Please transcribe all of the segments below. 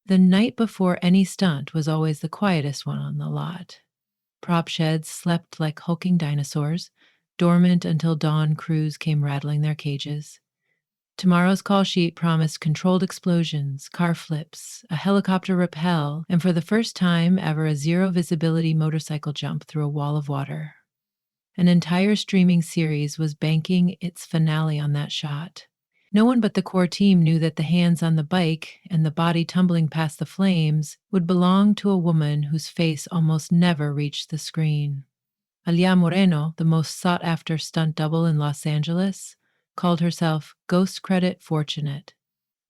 The night before any stunt was always the quietest one on the lot. Prop sheds slept like hulking dinosaurs, dormant until dawn crews came rattling their cages. Tomorrow's call sheet promised controlled explosions, car flips, a helicopter rappel, and for the first time ever, a zero visibility motorcycle jump through a wall of water. An entire streaming series was banking its finale on that shot. No one but the core team knew that the hands on the bike and the body tumbling past the flames would belong to a woman whose face almost never reached the screen. Alia Moreno, the most sought after stunt double in Los Angeles, called herself Ghost Credit Fortunate.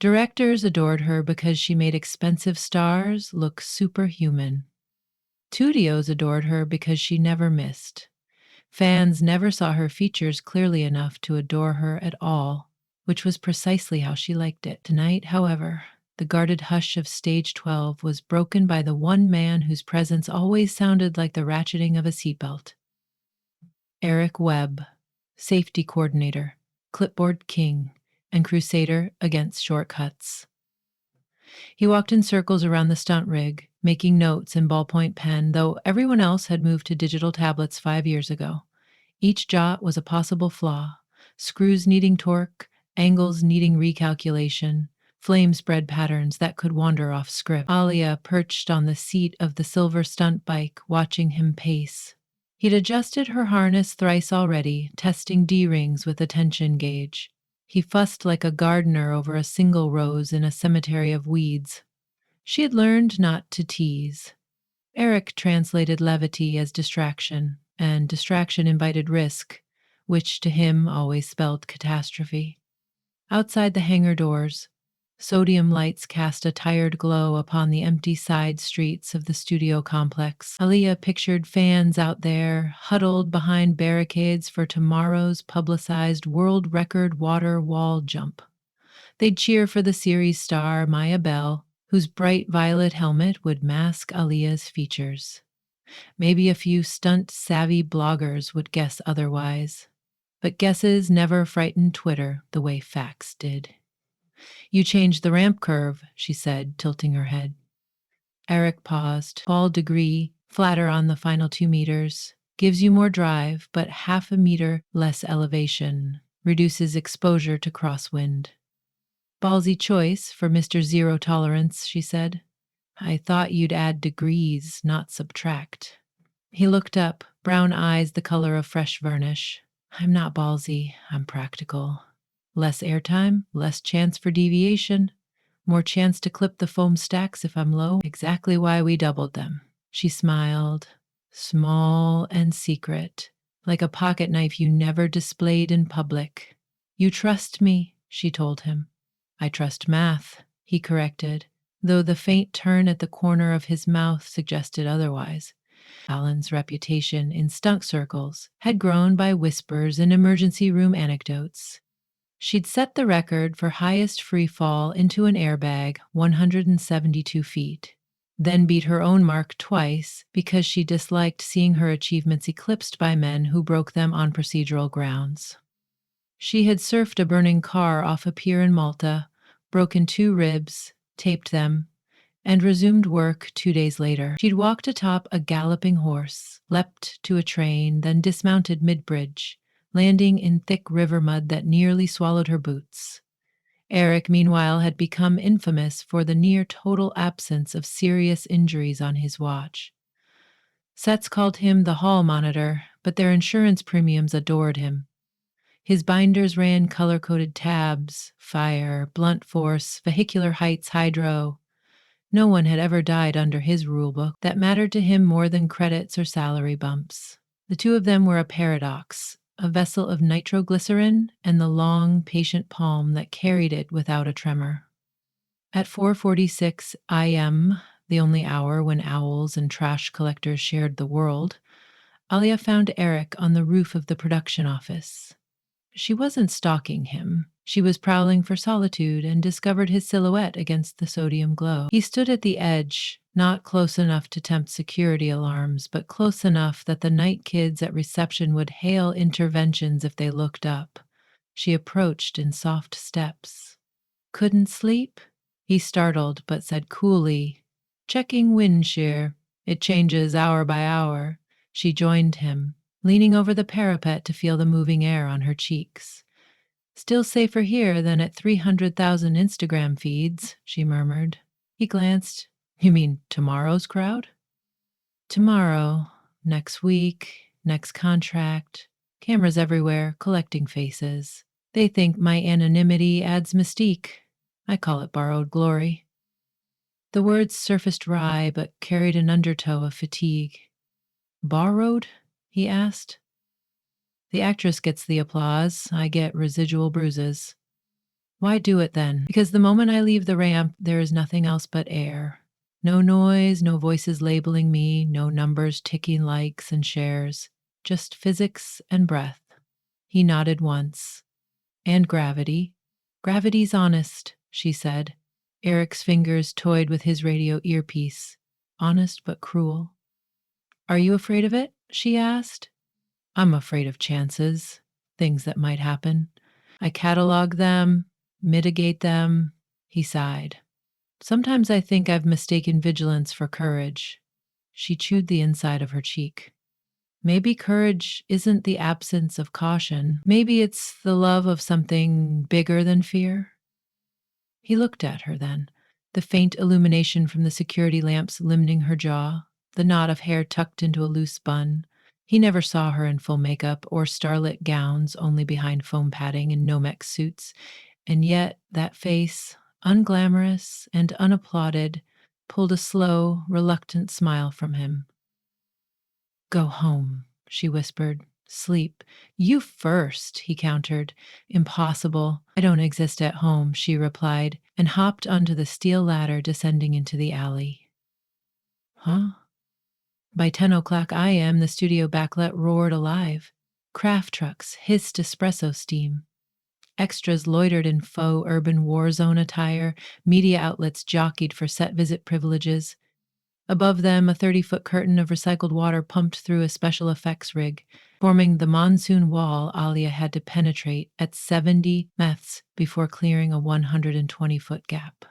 Directors adored her because she made expensive stars look superhuman. Studios adored her because she never missed. Fans never saw her features clearly enough to adore her at all, which was precisely how she liked it. Tonight, however, the guarded hush of Stage 12 was broken by the one man whose presence always sounded like the ratcheting of a seatbelt. Eric Webb, safety coordinator, clipboard king, and crusader against shortcuts. He walked in circles around the stunt rig, making notes in ballpoint pen, though everyone else had moved to digital tablets 5 years ago. Each jot was a possible flaw, screws needing torque, angles needing recalculation, flame spread patterns that could wander off script. Alia perched on the seat of the silver stunt bike, watching him pace. He'd adjusted her harness thrice already, testing D-rings with a tension gauge. He fussed like a gardener over a single rose in a cemetery of weeds. She had learned not to tease. Eric translated levity as distraction, and distraction invited risk, which to him always spelled catastrophe. Outside the hangar doors, sodium lights cast a tired glow upon the empty side streets of the studio complex. Alia pictured fans out there, huddled behind barricades for tomorrow's publicized world record water wall jump. They'd cheer for the series star Maya Bell, whose bright violet helmet would mask Alia's features. Maybe a few stunt-savvy bloggers would guess otherwise. But guesses never frightened Twitter the way facts did. "You changed the ramp curve," she said, tilting her head. Eric paused. "Fall degree, flatter on the final 2 meters. Gives you more drive, but half a meter less elevation. Reduces exposure to crosswind." "Ballsy choice for Mr. Zero Tolerance," she said. "I thought you'd add degrees, not subtract." He looked up, brown eyes the color of fresh varnish. "I'm not ballsy, I'm practical. Less airtime, less chance for deviation, more chance to clip the foam stacks if I'm low. Exactly why we doubled them." She smiled, small and secret, like a pocket knife you never displayed in public. "You trust me," she told him. "I trust math," he corrected, though the faint turn at the corner of his mouth suggested otherwise. Alan's reputation in stunt circles had grown by whispers and emergency room anecdotes. She'd set the record for highest free fall into an airbag, 172 feet, then beat her own mark twice because she disliked seeing her achievements eclipsed by men who broke them on procedural grounds. She had surfed a burning car off a pier in Malta, broken 2 ribs, taped them, and resumed work 2 days later. She'd walked atop a galloping horse, leapt to a train, then dismounted mid-bridge, landing in thick river mud that nearly swallowed her boots. Eric, meanwhile, had become infamous for the near-total absence of serious injuries on his watch. Sets called him the hall monitor, but their insurance premiums adored him. His binders ran color-coded tabs: fire, blunt force, vehicular heights, hydro. No one had ever died under his rulebook. That mattered to him more than credits or salary bumps. The two of them were a paradox, a vessel of nitroglycerin and the long, patient palm that carried it without a tremor. At 4:46 a.m., the only hour when owls and trash collectors shared the world, Alia found Eric on the roof of the production office. She wasn't stalking him. She was prowling for solitude and discovered his silhouette against the sodium glow. He stood at the edge, not close enough to tempt security alarms, but close enough that the night kids at reception would hail interventions if they looked up. She approached in soft steps. "Couldn't sleep?" He startled, but said coolly, "Checking wind shear. It changes hour by hour." She joined him, leaning over the parapet to feel the moving air on her cheeks. "Still safer here than at 300,000 Instagram feeds," she murmured. He glanced. "You mean tomorrow's crowd?" "Tomorrow, next week, next contract. Cameras everywhere, collecting faces. They think my anonymity adds mystique. I call it borrowed glory." The words surfaced wry but carried an undertow of fatigue. "Borrowed?" he asked. "The actress gets the applause. I get residual bruises." "Why do it then?" "Because the moment I leave the ramp, there is nothing else but air. No noise, no voices labeling me, no numbers ticking likes and shares. Just physics and breath." He nodded once. "And gravity." "Gravity's honest," she said. Eric's fingers toyed with his radio earpiece. "Honest but cruel." "Are you afraid of it?" she asked. "I'm afraid of chances, things that might happen. I catalog them, mitigate them." He sighed. "Sometimes I think I've mistaken vigilance for courage." She chewed the inside of her cheek. "Maybe courage isn't the absence of caution. Maybe it's the love of something bigger than fear." He looked at her then, the faint illumination from the security lamps limning her jaw, the knot of hair tucked into a loose bun. He never saw her in full makeup or starlit gowns, only behind foam padding and Nomex suits. And yet that face, unglamorous and unapplauded, pulled a slow, reluctant smile from him. "Go home," she whispered. "Sleep." "You first," he countered. "Impossible. I don't exist at home," she replied, and hopped onto the steel ladder descending into the alley. Huh? By 10 o'clock a.m., the studio backlit roared alive. Craft trucks hissed espresso steam. Extras loitered in faux urban war zone attire. Media outlets jockeyed for set visit privileges. Above them, a 30-foot curtain of recycled water pumped through a special effects rig, forming the monsoon wall Alia had to penetrate at 70 meths before clearing a 120-foot gap.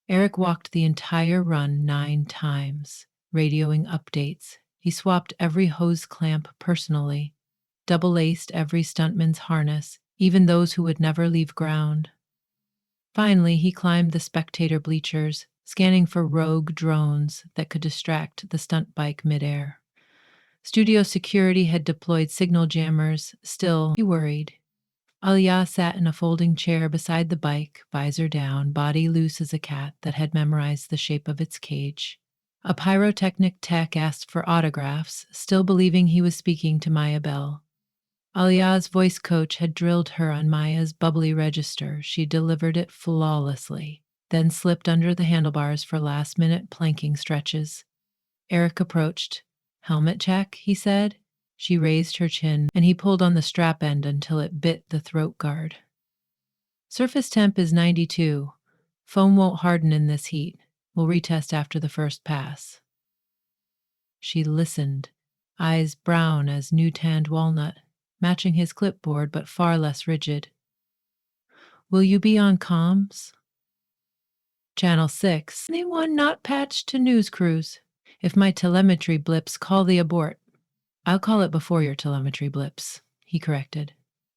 Eric walked the entire run 9 times, radioing updates. He swapped every hose clamp personally, double-laced every stuntman's harness, even those who would never leave ground. Finally, he climbed the spectator bleachers, scanning for rogue drones that could distract the stunt bike midair. Studio security had deployed signal jammers. Still, he worried. Alia sat in a folding chair beside the bike, visor down, body loose as a cat that had memorized the shape of its cage. A pyrotechnic tech asked for autographs, still believing he was speaking to Maya Bell. Alia's voice coach had drilled her on Maya's bubbly register. She delivered it flawlessly, then slipped under the handlebars for last-minute planking stretches. Eric approached. "Helmet check," he said. She raised her chin, and he pulled on the strap end until it bit the throat guard. "Surface temp is 92. Foam won't harden in this heat. We'll retest after the first pass." She listened, eyes brown as new-tanned walnut, matching his clipboard but far less rigid. "Will you be on comms?" "Channel 6. Anyone not patched to news crews. If my telemetry blips, call the abort." "I'll call it before your telemetry blips," he corrected.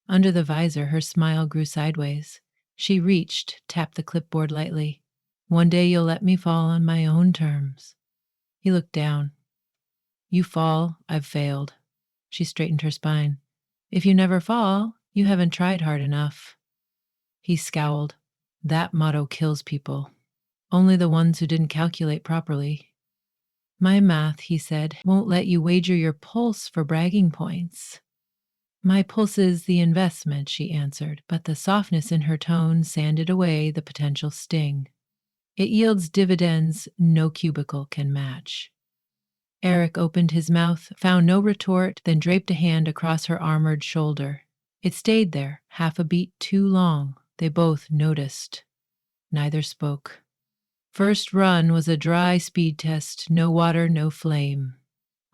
Under the visor, her smile grew sideways. She reached, tapped the clipboard lightly. "One day you'll let me fall on my own terms." He looked down. "You fall, I've failed." She straightened her spine. "If you never fall, you haven't tried hard enough." He scowled. "That motto kills people. Only the ones who didn't calculate properly." "My math," he said, "won't let you wager your pulse for bragging points." "My pulse is the investment," she answered, but the softness in her tone sanded away the potential sting. "It yields dividends no cubicle can match." Eric opened his mouth, found no retort, then draped a hand across her armored shoulder. It stayed there, half a beat too long. They both noticed. Neither spoke. First run was a dry speed test, no water, no flame.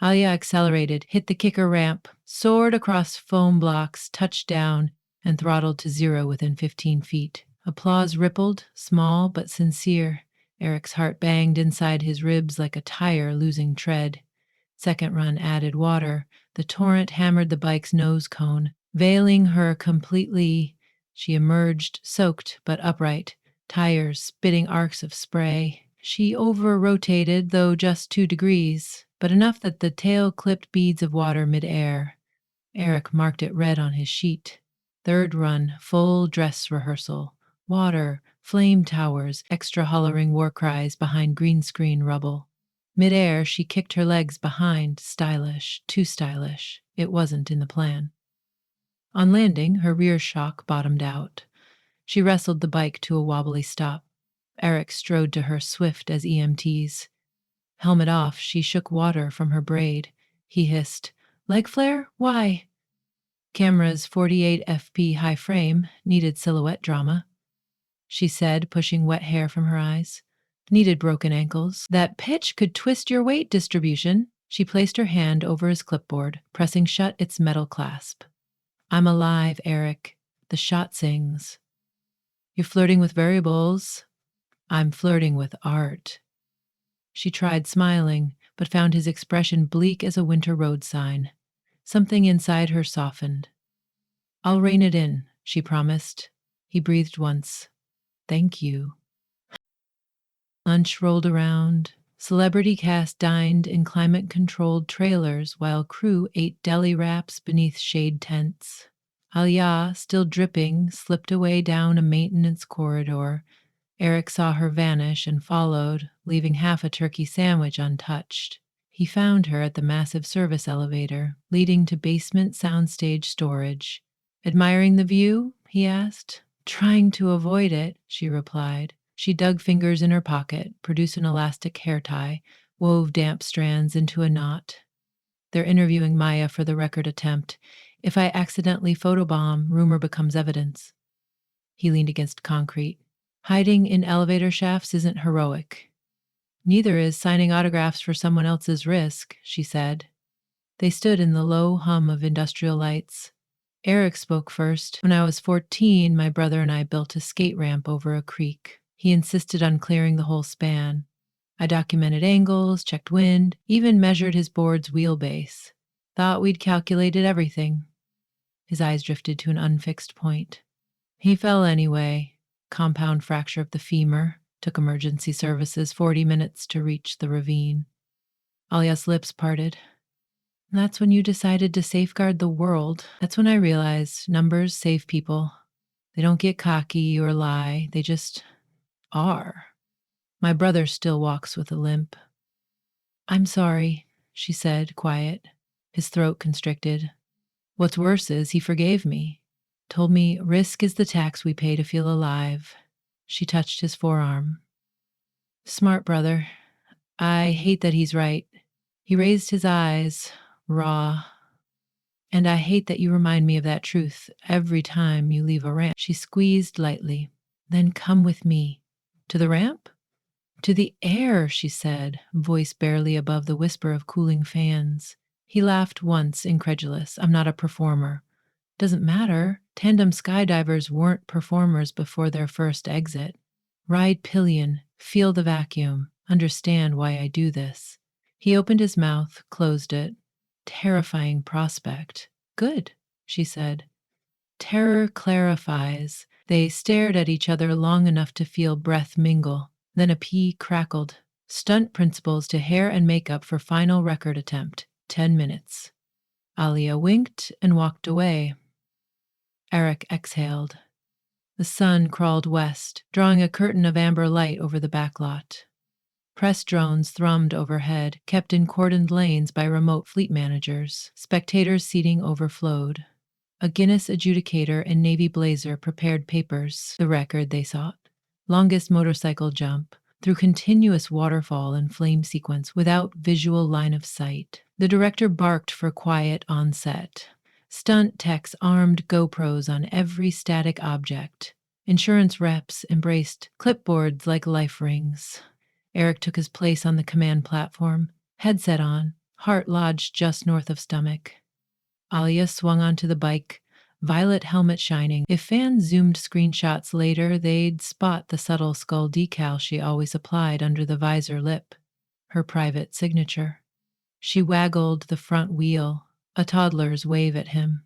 Alia accelerated, hit the kicker ramp, soared across foam blocks, touched down, and throttled to 0 within 15 feet. Applause rippled, small but sincere. Eric's heart banged inside his ribs like a tire losing tread. Second run added water. The torrent hammered the bike's nose cone, veiling her completely. She emerged, soaked but upright, tires spitting arcs of spray. She over-rotated, though just 2 degrees, but enough that the tail clipped beads of water mid-air. Eric marked it red on his sheet. Third run, full dress rehearsal. Water, flame towers, extra hollering war cries behind green screen rubble. Mid-air, she kicked her legs behind, stylish, too stylish. It wasn't in the plan. On landing, her rear shock bottomed out. She wrestled the bike to a wobbly stop. Eric strode to her, swift as EMTs. Helmet off, she shook water from her braid. He hissed, "Leg flare? Why?" Camera's 48 FP high frame needed silhouette drama, she said, pushing wet hair from her eyes. Needed broken ankles. That pitch could twist your weight distribution. She placed her hand over his clipboard, pressing shut its metal clasp. "I'm alive, Eric. The shot sings." "You're flirting with variables." "I'm flirting with art." She tried smiling, but found his expression bleak as a winter road sign. Something inside her softened. "I'll rein it in," she promised. He breathed once. "Thank you." Lunch rolled around. Celebrity cast dined in climate-controlled trailers while crew ate deli wraps beneath shade tents. Alia, still dripping, slipped away down a maintenance corridor. Eric saw her vanish and followed, leaving half a turkey sandwich untouched. He found her at the massive service elevator, leading to basement soundstage storage. "Admiring the view?" he asked. "Trying to avoid it," she replied. She dug fingers in her pocket, produced an elastic hair tie, wove damp strands into a knot. "They're interviewing Maya for the record attempt. If I accidentally photobomb, rumor becomes evidence." He leaned against concrete. "Hiding in elevator shafts isn't heroic." "Neither is signing autographs for someone else's risk," she said. They stood in the low hum of industrial lights. Eric spoke first. "When I was 14, my brother and I built a skate ramp over a creek. He insisted on clearing the whole span. I documented angles, checked wind, even measured his board's wheelbase. Thought we'd calculated everything." His eyes drifted to an unfixed point. "He fell anyway. Compound fracture of the femur. Took emergency services 40 minutes to reach the ravine." Alia's lips parted. "That's when you decided to safeguard the world." "That's when I realized numbers save people. They don't get cocky or lie. They just are. My brother still walks with a limp." "I'm sorry," she said, quiet. His throat constricted. "What's worse is he forgave me. Told me risk is the tax we pay to feel alive." She touched his forearm. "Smart brother. I hate that he's right." He raised his eyes, raw. "And I hate that you remind me of that truth every time you leave a ramp." She squeezed lightly. "Then come with me." "To the ramp?" "To the air," she said, voice barely above the whisper of cooling fans. He laughed once, incredulous. "I'm not a performer." "Doesn't matter. Tandem skydivers weren't performers before their first exit. Ride pillion, feel the vacuum, understand why I do this." He opened his mouth, closed it. "Terrifying prospect." "Good," she said. "Terror clarifies." They stared at each other long enough to feel breath mingle. Then a pea crackled. "Stunt principles to hair and makeup for final record attempt. 10 minutes." Alia winked and walked away. Eric exhaled. The sun crawled west, drawing a curtain of amber light over the backlot. Press drones thrummed overhead, kept in cordoned lanes by remote fleet managers. Spectators' seating overflowed. A Guinness adjudicator in navy blazer prepared papers, the record they sought. Longest motorcycle jump, through continuous waterfall and flame sequence without visual line of sight. The director barked for quiet on set. Stunt techs armed GoPros on every static object. Insurance reps embraced clipboards like life rings. Eric took his place on the command platform, headset on, heart lodged just north of stomach. Alia swung onto the bike, violet helmet shining. If fans zoomed screenshots later, they'd spot the subtle skull decal she always applied under the visor lip, her private signature. She waggled the front wheel, a toddler's wave at him.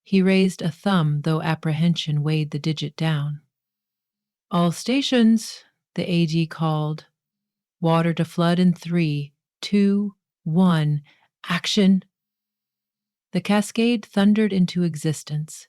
He raised a thumb, though apprehension weighed the digit down. All stations, the AD called. Water to flood in 3, 2, 1. Action! The cascade thundered into existence.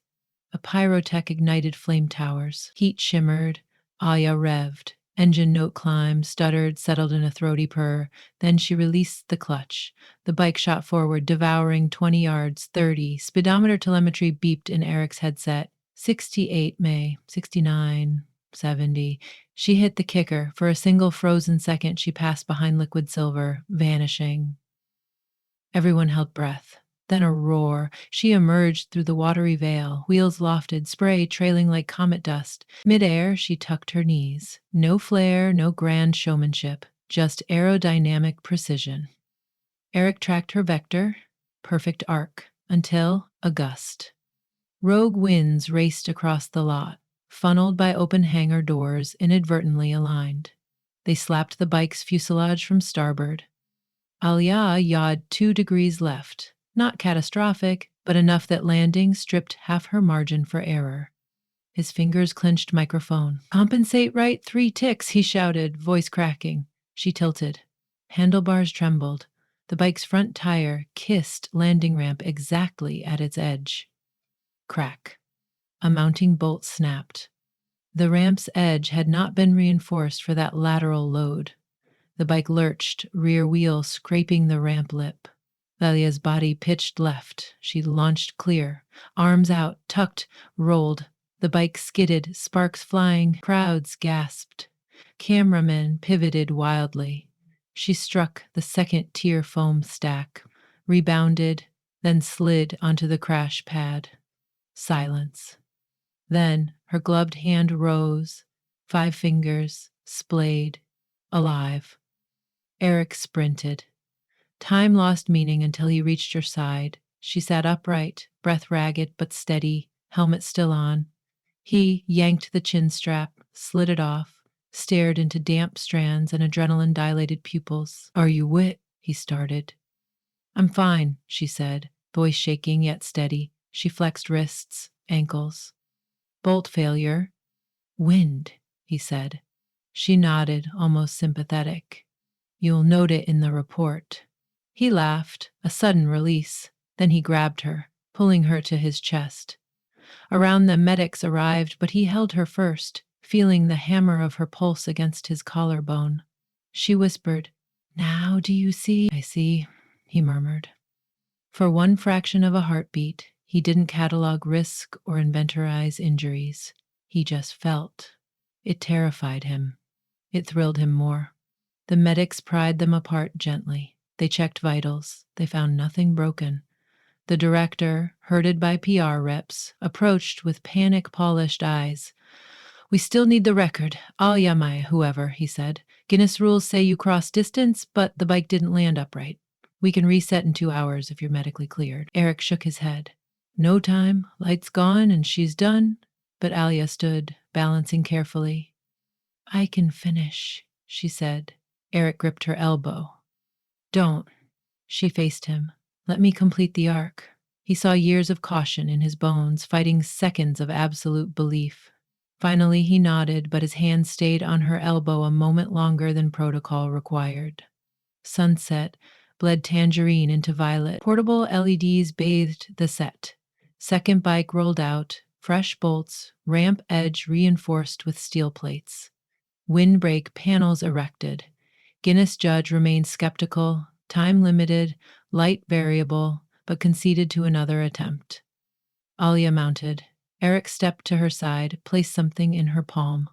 A pyrotech ignited flame towers. Heat shimmered. Aya revved. Engine note climbed, stuttered, settled in a throaty purr. Then she released the clutch. The bike shot forward, devouring 20 yards, 30. Speedometer telemetry beeped in Eric's headset. 68 May, 69, 70. She hit the kicker. For a single frozen second, she passed behind liquid silver, vanishing. Everyone held breath. Then a roar. She emerged through the watery veil, wheels lofted, spray trailing like comet dust. Mid-air, she tucked her knees. No flair, no grand showmanship, just aerodynamic precision. Eric tracked her vector, perfect arc, until a gust. Rogue winds raced across the lot, funneled by open hangar doors inadvertently aligned. They slapped the bike's fuselage from starboard. Alia yawed 2 degrees left. Not catastrophic, but enough that landing stripped half her margin for error. His fingers clenched microphone. Compensate right 3 ticks, he shouted, voice cracking. She tilted. Handlebars trembled. The bike's front tire kissed landing ramp exactly at its edge. Crack. A mounting bolt snapped. The ramp's edge had not been reinforced for that lateral load. The bike lurched, rear wheel scraping the ramp lip. Valia's body pitched left. She launched clear. Arms out, tucked, rolled. The bike skidded, sparks flying. Crowds gasped. Cameramen pivoted wildly. She struck the second-tier foam stack, rebounded, then slid onto the crash pad. Silence. Then her gloved hand rose, 5 fingers, splayed, alive. Eric sprinted. Time lost meaning until he reached her side. She sat upright, breath ragged but steady, helmet still on. He yanked the chin strap, slid it off, stared into damp strands and adrenaline-dilated pupils. Are you wit? He started. I'm fine, she said, voice shaking yet steady. She flexed wrists, ankles. Bolt failure. Wind, he said. She nodded, almost sympathetic. You'll note it in the report. He laughed, a sudden release. Then he grabbed her, pulling her to his chest. Around them, medics arrived, but he held her first, feeling the hammer of her pulse against his collarbone. She whispered, Now do you see? I see, he murmured. For one fraction of a heartbeat, he didn't catalog risk or inventorize injuries. He just felt. It terrified him. It thrilled him more. The medics pried them apart gently. They checked vitals. They found nothing broken. The director, herded by PR reps, approached with panic-polished eyes. We still need the record. Alyamai, whoever, he said. Guinness rules say you crossed distance, but the bike didn't land upright. We can reset in 2 hours if you're medically cleared. Eric shook his head. No time. Light's gone and she's done. But Alia stood, balancing carefully. I can finish, she said. Eric gripped her elbow. Don't. She faced him. Let me complete the arc. He saw years of caution in his bones, fighting seconds of absolute belief. Finally, he nodded, but his hand stayed on her elbow a moment longer than protocol required. Sunset bled tangerine into violet. Portable LEDs bathed the set. Second bike rolled out, fresh bolts, ramp edge reinforced with steel plates. Windbreak panels erected. Guinness judge remained skeptical, time limited, light variable, but conceded to another attempt. Alia mounted. Eric stepped to her side, placed something in her palm.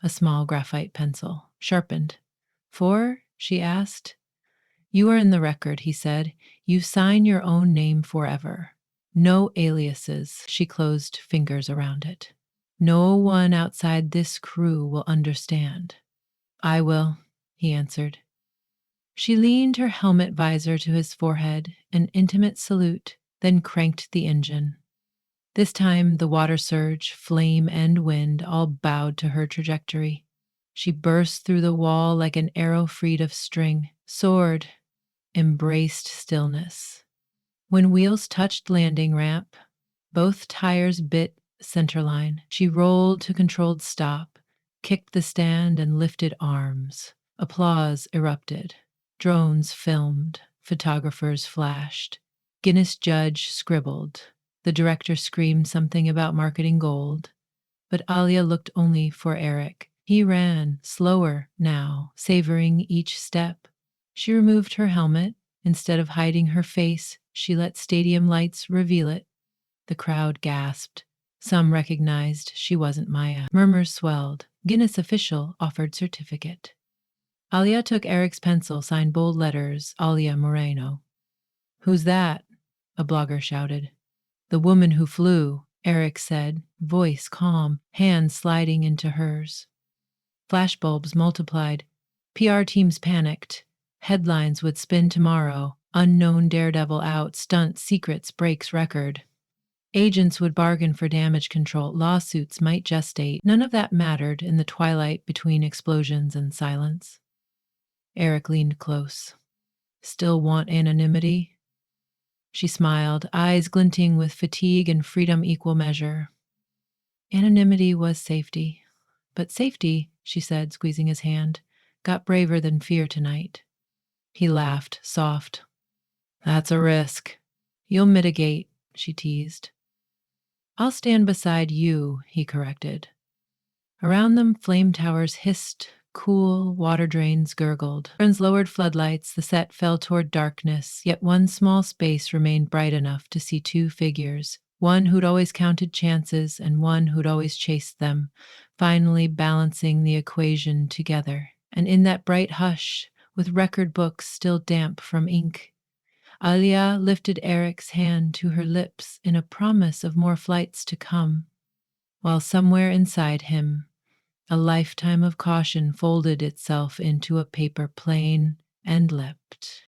A small graphite pencil, sharpened. For? She asked. You are in the record, he said. You sign your own name forever. No aliases. She closed fingers around it. No one outside this crew will understand. I will, he answered. She leaned her helmet visor to his forehead, an intimate salute, then cranked the engine. This time, the water surge, flame, and wind all bowed to her trajectory. She burst through the wall like an arrow freed of string, soared, embraced stillness. When wheels touched landing ramp, both tires bit centerline. She rolled to controlled stop, kicked the stand, and lifted arms. Applause erupted. Drones filmed. Photographers flashed. Guinness judge scribbled. The director screamed something about marketing gold. But Alia looked only for Eric. He ran, slower now, savoring each step. She removed her helmet. Instead of hiding her face, she let stadium lights reveal it. The crowd gasped. Some recognized she wasn't Maya. Murmurs swelled. Guinness official offered certificate. Alia took Eric's pencil, signed bold letters, Alia Moreno. "Who's that?" a blogger shouted. "The woman who flew," Eric said, voice calm, hands sliding into hers. Flashbulbs multiplied. PR teams panicked. Headlines would spin tomorrow. Unknown daredevil out, stunt secrets breaks record. Agents would bargain for damage control. Lawsuits might gestate. None of that mattered in the twilight between explosions and silence. Eric leaned close. "Still want anonymity?" She smiled, eyes glinting with fatigue and freedom equal measure. Anonymity was safety. But safety, she said, squeezing his hand, got braver than fear tonight. He laughed, soft. "That's a risk. You'll mitigate," she teased. "I'll stand beside you," he corrected. Around them, flame towers hissed, cool water drains gurgled. Friends lowered floodlights, the set fell toward darkness, yet one small space remained bright enough to see two figures, one who'd always counted chances and one who'd always chased them, finally balancing the equation together. And in that bright hush, with record books still damp from ink, Alia lifted Eric's hand to her lips in a promise of more flights to come, while somewhere inside him, a lifetime of caution folded itself into a paper plane and leapt.